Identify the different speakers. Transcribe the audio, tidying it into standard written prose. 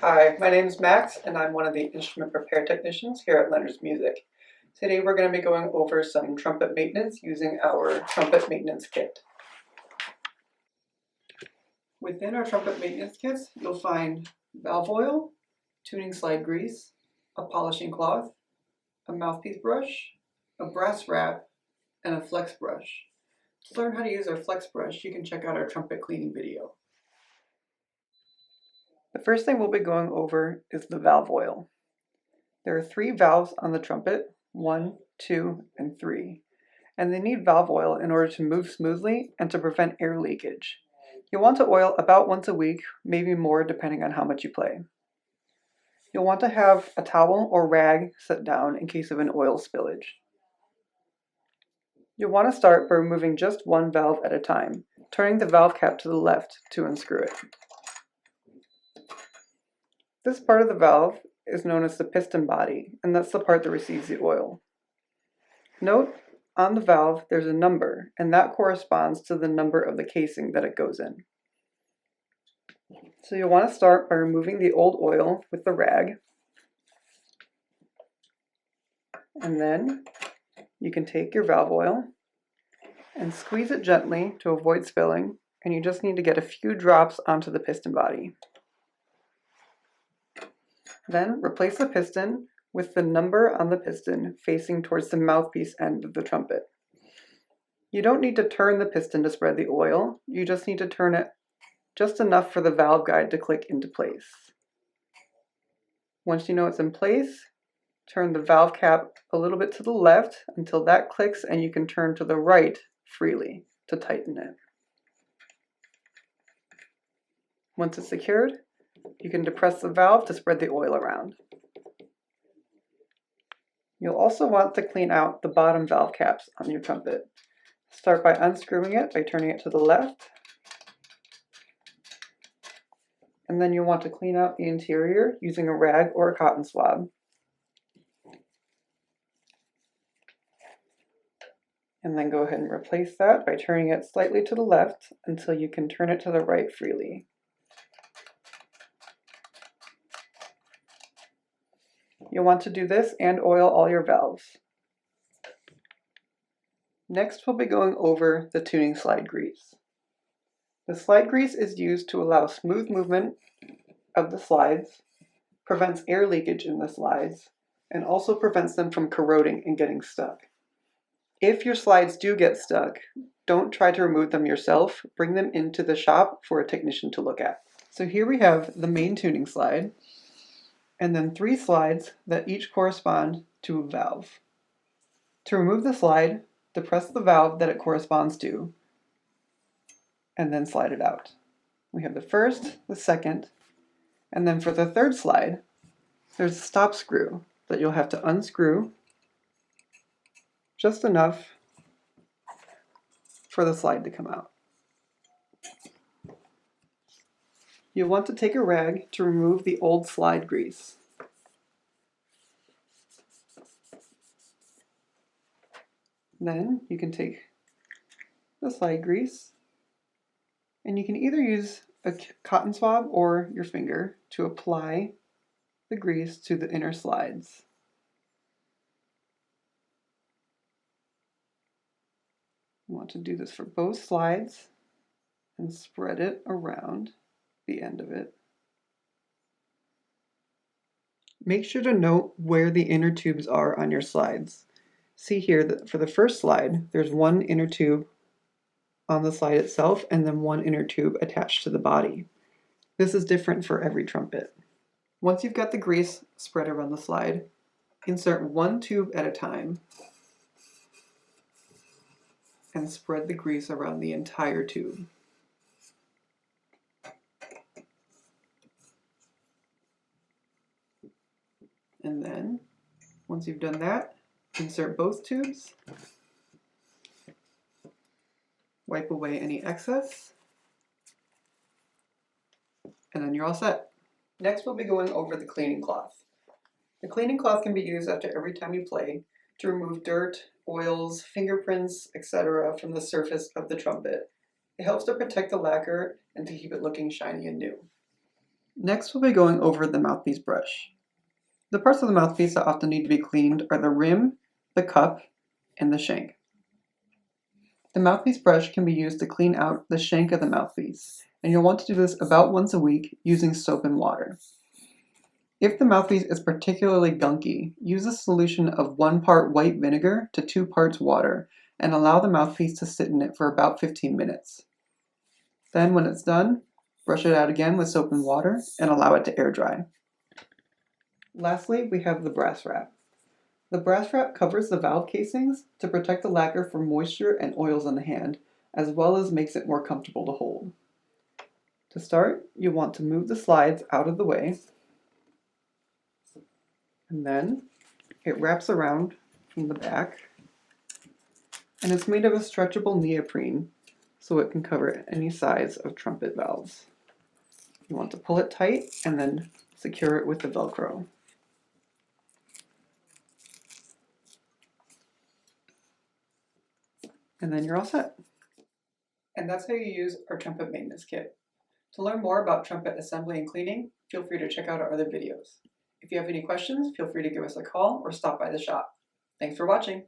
Speaker 1: Hi, my name is Max, and I'm one of the instrument repair technicians here at Leonard's Music. Today we're going to be going over some trumpet maintenance using our trumpet maintenance kit. Within our trumpet maintenance kits, you'll find valve oil, tuning slide grease, a polishing cloth, a mouthpiece brush, a brass wrap, and a flex brush. To learn how to use our flex brush, you can check out our trumpet cleaning video. The first thing we'll be going over is the valve oil. There are 3 valves on the trumpet, 1, 2, and 3, and they need valve oil in order to move smoothly and to prevent air leakage. You'll want to oil about once a week, maybe more depending on how much you play. You'll want to have a towel or rag set down in case of an oil spillage. You'll want to start by removing just one valve at a time, turning the valve cap to the left to unscrew it. This part of the valve is known as the piston body, and that's the part that receives the oil. Note, on the valve there's a number, and that corresponds to the number of the casing that it goes in. So you'll want to start by removing the old oil with the rag, and then you can take your valve oil and squeeze it gently to avoid spilling, and you just need to get a few drops onto the piston body. Then replace the piston with the number on the piston facing towards the mouthpiece end of the trumpet. You don't need to turn the piston to spread the oil, you just need to turn it just enough for the valve guide to click into place. Once you know it's in place, turn the valve cap a little bit to the left until that clicks, and you can turn to the right freely to tighten it. Once it's secured, you can depress the valve to spread the oil around. You'll also want to clean out the bottom valve caps on your trumpet. Start by unscrewing it by turning it to the left, and then you'll want to clean out the interior using a rag or a cotton swab. And then go ahead and replace that by turning it slightly to the left until you can turn it to the right freely. You'll want to do this and oil all your valves. Next, we'll be going over the tuning slide grease. The slide grease is used to allow smooth movement of the slides, prevents air leakage in the slides, and also prevents them from corroding and getting stuck. If your slides do get stuck, don't try to remove them yourself. Bring them into the shop for a technician to look at. So here we have the main tuning slide, and then 3 slides that each correspond to a valve. To remove the slide, depress the valve that it corresponds to, and then slide it out. We have the first, the second, and then for the third slide, there's a stop screw that you'll have to unscrew just enough for the slide to come out. You'll want to take a rag to remove the old slide grease. Then you can take the slide grease, and you can either use a cotton swab or your finger to apply the grease to the inner slides. You want to do this for both slides and spread it around the end of it. Make sure to note where the inner tubes are on your slides. See here that for the first slide, there's one inner tube on the slide itself and then one inner tube attached to the body. This is different for every trumpet. Once you've got the grease spread around the slide, insert one tube at a time and spread the grease around the entire tube. And then, once you've done that, insert both tubes, wipe away any excess, and then you're all set. Next, we'll be going over the cleaning cloth. The cleaning cloth can be used after every time you play to remove dirt, oils, fingerprints, etc. from the surface of the trumpet. It helps to protect the lacquer and to keep it looking shiny and new. Next, we'll be going over the mouthpiece brush. The parts of the mouthpiece that often need to be cleaned are the rim, the cup, and the shank. The mouthpiece brush can be used to clean out the shank of the mouthpiece, and you'll want to do this about once a week using soap and water. If the mouthpiece is particularly gunky, use a solution of 1 part white vinegar to 2 parts water and allow the mouthpiece to sit in it for about 15 minutes. Then when it's done, brush it out again with soap and water and allow it to air dry. Lastly, we have the brass wrap. The brass wrap covers the valve casings to protect the lacquer from moisture and oils on the hand, as well as makes it more comfortable to hold. To start, you want to move the slides out of the way, and then it wraps around from the back, and it's made of a stretchable neoprene so it can cover any size of trumpet valves. You want to pull it tight and then secure it with the Velcro. And then you're all set. And that's how you use our trumpet maintenance kit. To learn more about trumpet assembly and cleaning, feel free to check out our other videos. If you have any questions, feel free to give us a call or stop by the shop. Thanks for watching.